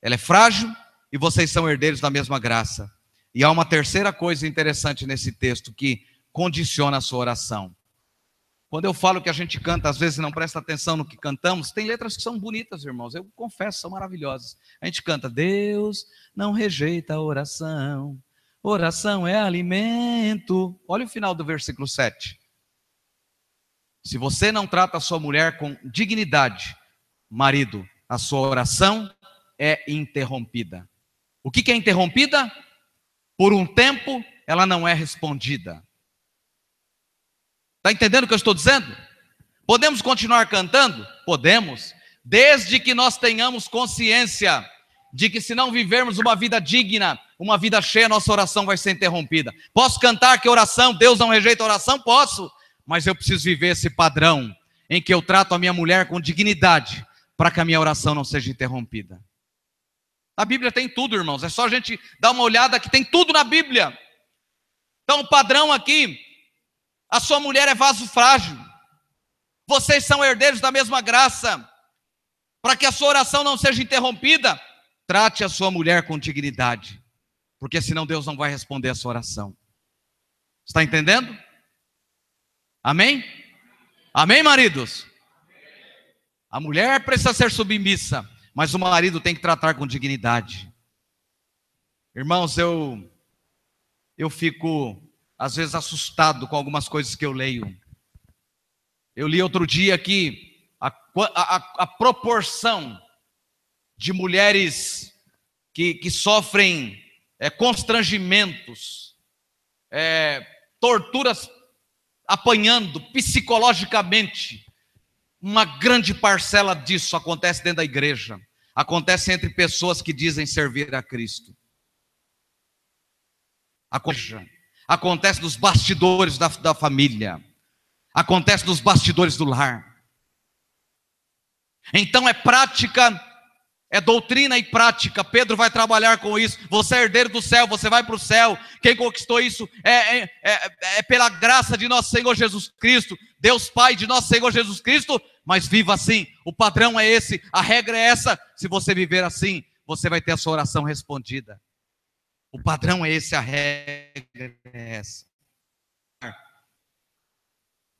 Ela é frágil e vocês são herdeiros da mesma graça. E há uma terceira coisa interessante nesse texto que condiciona a sua oração. Quando eu falo que a gente canta, às vezes não presta atenção no que cantamos, tem letras que são bonitas, irmãos, eu confesso, são maravilhosas. A gente canta, Deus não rejeita a oração, oração é alimento. Olha o final do versículo 7. Se você não trata a sua mulher com dignidade, marido, a sua oração é interrompida. O que é interrompida? Por um tempo, ela não é respondida. Está entendendo o que eu estou dizendo? Podemos continuar cantando? Podemos, desde que nós tenhamos consciência de que se não vivermos uma vida digna, uma vida cheia, nossa oração vai ser interrompida. Posso cantar que oração, Deus não rejeita a oração? Posso, mas eu preciso viver esse padrão em que eu trato a minha mulher com dignidade, para que a minha oração não seja interrompida. A Bíblia tem tudo, irmãos, é só a gente dar uma olhada que tem tudo na Bíblia. Então o padrão aqui, a sua mulher é vaso frágil, vocês são herdeiros da mesma graça. Para que a sua oração não seja interrompida, trate a sua mulher com dignidade, porque senão Deus não vai responder a sua oração. Está entendendo? Amém? Amém, maridos? A mulher precisa ser submissa, mas o marido tem que tratar com dignidade. Irmãos, eu fico às vezes assustado com algumas coisas que eu leio. Eu li outro dia que a proporção de mulheres que sofrem constrangimentos, torturas, apanhando psicologicamente, uma grande parcela disso acontece dentro da igreja, acontece entre pessoas que dizem servir a Cristo. Acontece nos bastidores da família, acontece nos bastidores do lar. Então é prática, é doutrina e prática. Pedro vai trabalhar com isso. Você é herdeiro do céu, você vai para o céu. Quem conquistou isso é pela graça de nosso Senhor Jesus Cristo, Deus Pai de nosso Senhor Jesus Cristo. Mas viva assim, o padrão é esse, a regra é essa. Se você viver assim, você vai ter a sua oração respondida. O padrão é esse, a regra é essa.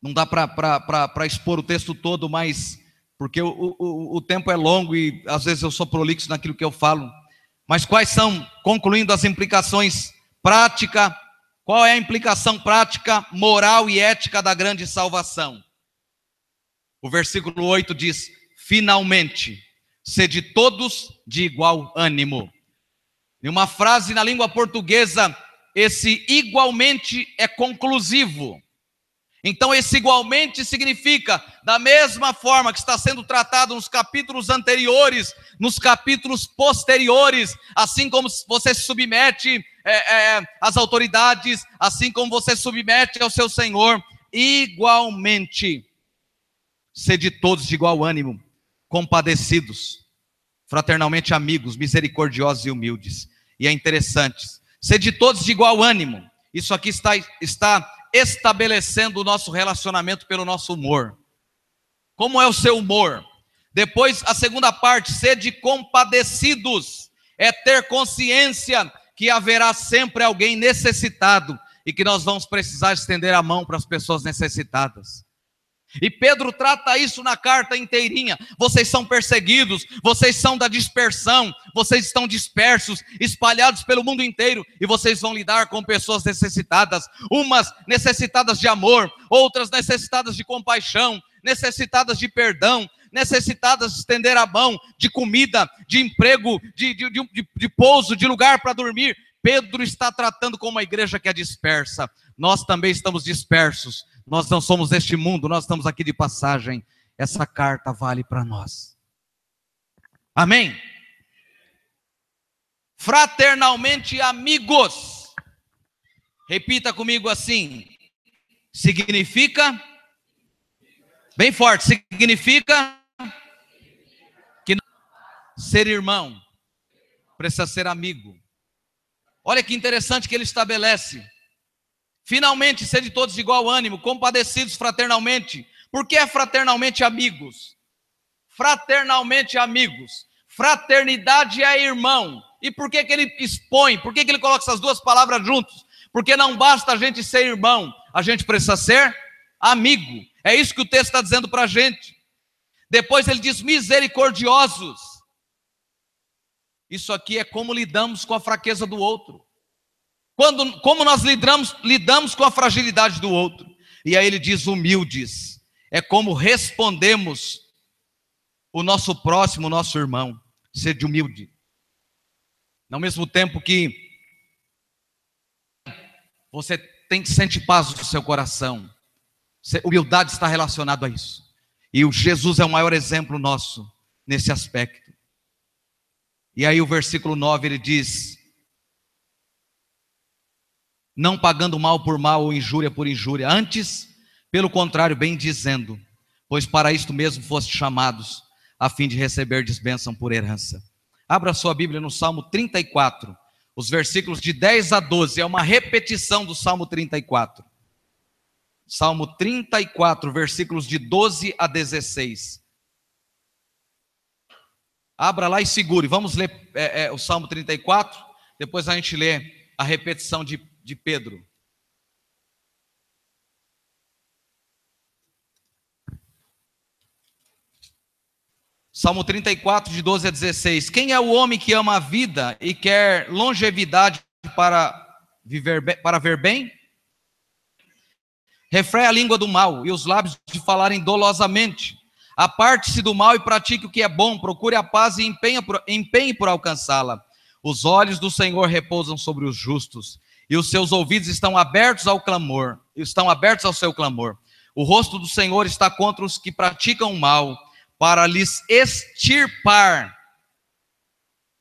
Não dá para expor o texto todo, mas porque o tempo é longo e às vezes eu sou prolixo naquilo que eu falo. Mas quais são, concluindo, as implicações práticas? Qual é a implicação prática, moral e ética da grande salvação? O versículo 8 diz: finalmente, sede todos de igual ânimo. Em uma frase na língua portuguesa, esse igualmente é conclusivo. Então esse igualmente significa, da mesma forma que está sendo tratado nos capítulos anteriores, nos capítulos posteriores, assim como você se submete às autoridades, assim como você se submete ao seu Senhor, igualmente, sede todos de igual ânimo, compadecidos, fraternalmente amigos, misericordiosos e humildes. E é interessante, sede todos de igual ânimo. Isso aqui está estabelecendo o nosso relacionamento pelo nosso humor. Como é o seu humor? Depois, a segunda parte, sede compadecidos, é ter consciência que haverá sempre alguém necessitado e que nós vamos precisar estender a mão para as pessoas necessitadas. E Pedro trata isso na carta inteirinha. Vocês são perseguidos, vocês são da dispersão, vocês estão dispersos, espalhados pelo mundo inteiro, e vocês vão lidar com pessoas necessitadas, umas necessitadas de amor, outras necessitadas de compaixão, necessitadas de perdão, necessitadas de estender a mão, de comida, de emprego, de pouso, de lugar para dormir. Pedro está tratando com uma igreja que é dispersa. Nós também estamos dispersos. Nós não somos deste mundo, nós estamos aqui de passagem. Essa carta vale para nós. Amém? Fraternalmente amigos. Repita comigo assim. Significa, bem forte, significa que ser irmão precisa ser amigo. Olha que interessante que ele estabelece. Finalmente, sede todos de igual ânimo, compadecidos fraternalmente. Por que é fraternalmente amigos? Fraternalmente amigos. Fraternidade é irmão. E por que ele expõe? Por que ele coloca essas duas palavras juntos? Porque não basta a gente ser irmão, a gente precisa ser amigo. É isso que o texto está dizendo para a gente. Depois ele diz misericordiosos. Isso aqui é como lidamos com a fraqueza do outro. Como nós lidamos com a fragilidade do outro. E aí ele diz humildes. é como respondemos o nosso próximo, o nosso irmão. Sede humilde. Ao mesmo tempo que você sente paz no seu coração, humildade está relacionado a isso. E o Jesus é o maior exemplo nosso nesse aspecto. E aí o versículo 9 ele diz: não pagando mal por mal ou injúria por injúria, antes, pelo contrário, bem dizendo, pois para isto mesmo foste chamados, a fim de receber bênção por herança. Abra sua Bíblia no Salmo 34, os versículos de 10 a 12, é uma repetição do Salmo 34. Salmo 34, versículos de 12 a 16. Abra lá e segure. Vamos ler o Salmo 34, depois a gente lê a repetição de Pedro. Salmo 34, de 12 a 16. Quem é o homem que ama a vida e quer longevidade para ver bem? Refreia a língua do mal e os lábios de falarem dolosamente. Aparte-se do mal e pratique o que é bom, procure a paz e empenhe por alcançá-la. Os olhos do Senhor repousam sobre os justos, e os seus ouvidos estão abertos ao clamor, estão abertos ao seu clamor. O rosto do Senhor está contra os que praticam o mal, para lhes extirpar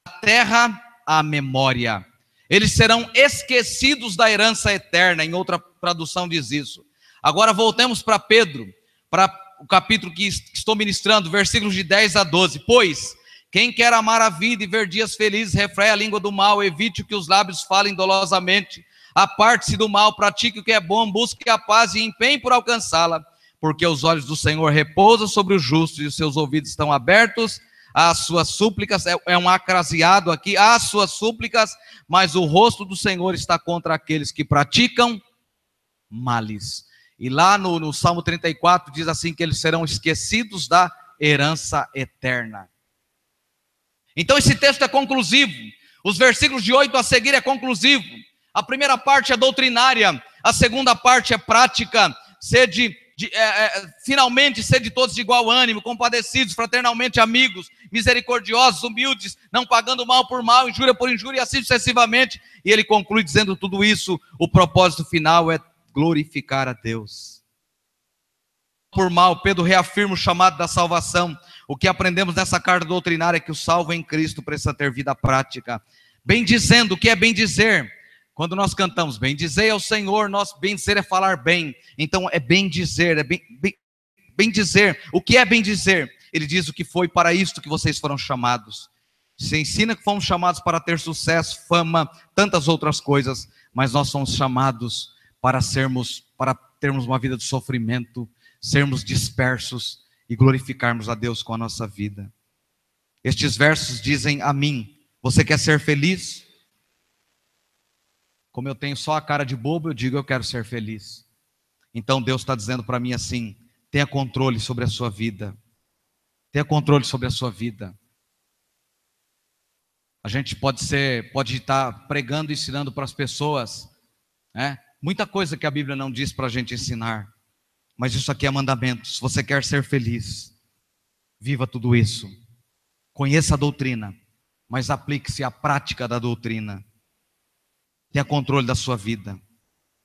a terra a memória. Eles serão esquecidos da herança eterna, em outra tradução diz isso. Agora voltemos para Pedro, para o capítulo que estou ministrando, versículos de 10 a 12. Pois, quem quer amar a vida e ver dias felizes, refreia a língua do mal, evite que os lábios falem dolosamente, aparte-se do mal, pratique o que é bom, busque a paz e empenhe por alcançá-la, porque os olhos do Senhor repousam sobre os justos e os seus ouvidos estão abertos às suas súplicas. É um acraseado aqui, às suas súplicas, mas o rosto do Senhor está contra aqueles que praticam males. E lá no Salmo 34 diz assim que eles serão esquecidos da herança eterna. Então esse texto é conclusivo. Os versículos de 8 a seguir é conclusivo. A primeira parte é doutrinária, a segunda parte é prática. Finalmente sede todos de igual ânimo, compadecidos, fraternalmente amigos, misericordiosos, humildes, não pagando mal por mal, injúria por injúria, e assim sucessivamente. E ele conclui dizendo tudo isso, o propósito final é glorificar a Deus. Por mal, Pedro reafirma o chamado da salvação. O que aprendemos nessa carta doutrinária é que o salvo em Cristo precisa ter vida prática. Bem dizendo, o que é bem dizer? Quando nós cantamos bem dizer ao Senhor, nosso bem dizer é falar bem. Então é bem dizer, bem dizer. O que é bem dizer? Ele diz o que foi para isto que vocês foram chamados. Se ensina que fomos chamados para ter sucesso, fama, tantas outras coisas, mas nós somos chamados para termos uma vida de sofrimento, sermos dispersos e glorificarmos a Deus com a nossa vida. Estes versos dizem a mim: você quer ser feliz? Como eu tenho só a cara de bobo, eu digo: eu quero ser feliz. Então Deus está dizendo para mim assim: tenha controle sobre a sua vida. Tenha controle sobre a sua vida. A gente pode estar pregando e ensinando para as pessoas, né? Muita coisa que a Bíblia não diz para a gente ensinar. Mas isso aqui é mandamento. Se você quer ser feliz, viva tudo isso. Conheça a doutrina, mas aplique-se à prática da doutrina. Tenha controle da sua vida.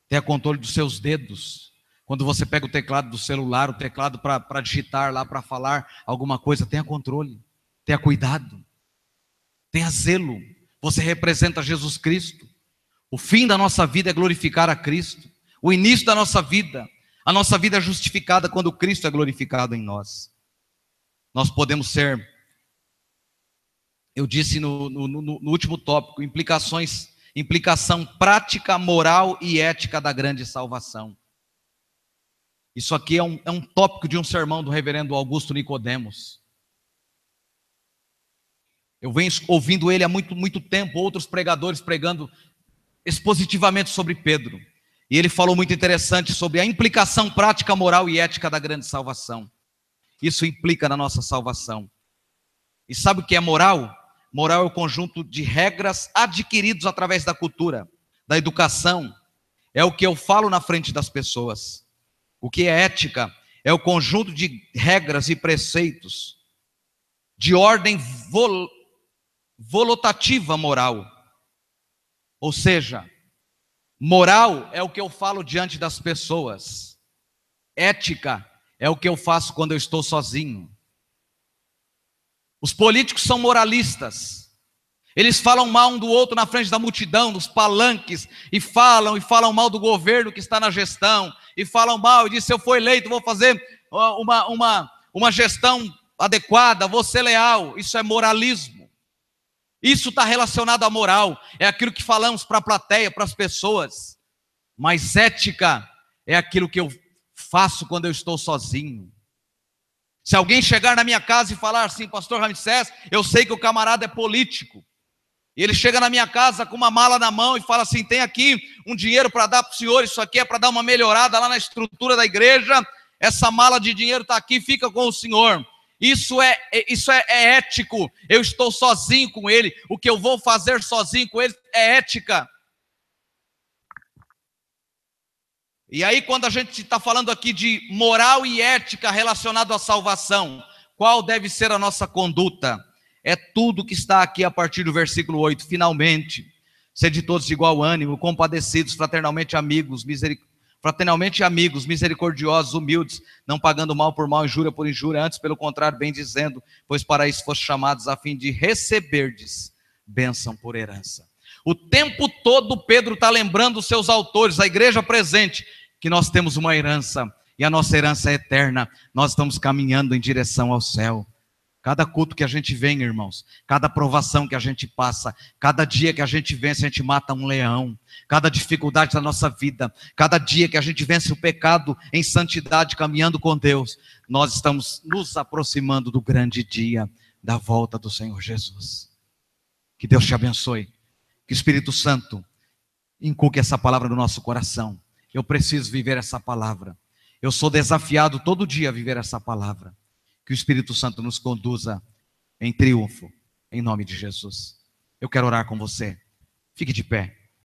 Tenha controle dos seus dedos. Quando você pega o teclado do celular, o teclado para digitar lá, para falar alguma coisa, tenha controle. Tenha cuidado. Tenha zelo. Você representa Jesus Cristo. O fim da nossa vida é glorificar a Cristo. O início da nossa vida, a nossa vida é justificada quando Cristo é glorificado em nós. Nós podemos ser, eu disse no último tópico, implicação prática, moral e ética da grande salvação. Isso aqui é um tópico de um sermão do reverendo Augusto Nicodemos. Eu venho ouvindo ele há muito tempo, outros pregadores pregando expositivamente sobre Pedro. E ele falou muito interessante sobre a implicação prática, moral e ética da grande salvação. Isso implica na nossa salvação. E sabe o que é moral? Moral é o conjunto de regras adquiridos através da cultura, da educação. É o que eu falo na frente das pessoas. O que é ética? é o conjunto de regras e preceitos de ordem volutativa moral. Ou seja, moral é o que eu falo diante das pessoas. Ética é o que eu faço quando eu estou sozinho. Os políticos são moralistas. Eles falam mal um do outro na frente da multidão, nos palanques, e falam mal do governo que está na gestão, e falam mal, e dizem, se eu for eleito, vou fazer uma gestão adequada, vou ser leal. Isso é moralismo. Isso está relacionado à moral, é aquilo que falamos para a plateia, para as pessoas. Mas ética é aquilo que eu faço quando eu estou sozinho. Se alguém chegar na minha casa e falar assim, pastor Ramsés, eu sei que o camarada é político. E ele chega na minha casa com uma mala na mão e fala assim, tem aqui um dinheiro para dar para o senhor, isso aqui é para dar uma melhorada lá na estrutura da igreja, essa mala de dinheiro está aqui, fica com o senhor. Isso é ético, eu estou sozinho com ele, o que eu vou fazer sozinho com ele é ética. E aí quando a gente está falando aqui de moral e ética relacionado à salvação, qual deve ser a nossa conduta? É tudo que está aqui a partir do versículo 8, finalmente, sede todos de igual ânimo, compadecidos, fraternalmente amigos, misericordiosos, humildes, não pagando mal por mal, injúria por injúria, antes pelo contrário, bem dizendo, pois para isso foste chamados a fim de receberdes bênção por herança. O tempo todo Pedro está lembrando os seus autores, a igreja presente, que nós temos uma herança, e a nossa herança é eterna, nós estamos caminhando em direção ao céu. Cada culto que a gente vem, irmãos, cada provação que a gente passa, cada dia que a gente vence, a gente mata um leão. Cada dificuldade da nossa vida, cada dia que a gente vence o pecado em santidade, caminhando com Deus, nós estamos nos aproximando do grande dia da volta do Senhor Jesus. Que Deus te abençoe. Que o Espírito Santo inculque essa palavra no nosso coração. Eu preciso viver essa palavra. Eu sou desafiado todo dia a viver essa palavra. Que o Espírito Santo nos conduza em triunfo, em nome de Jesus. Eu quero orar com você. Fique de pé.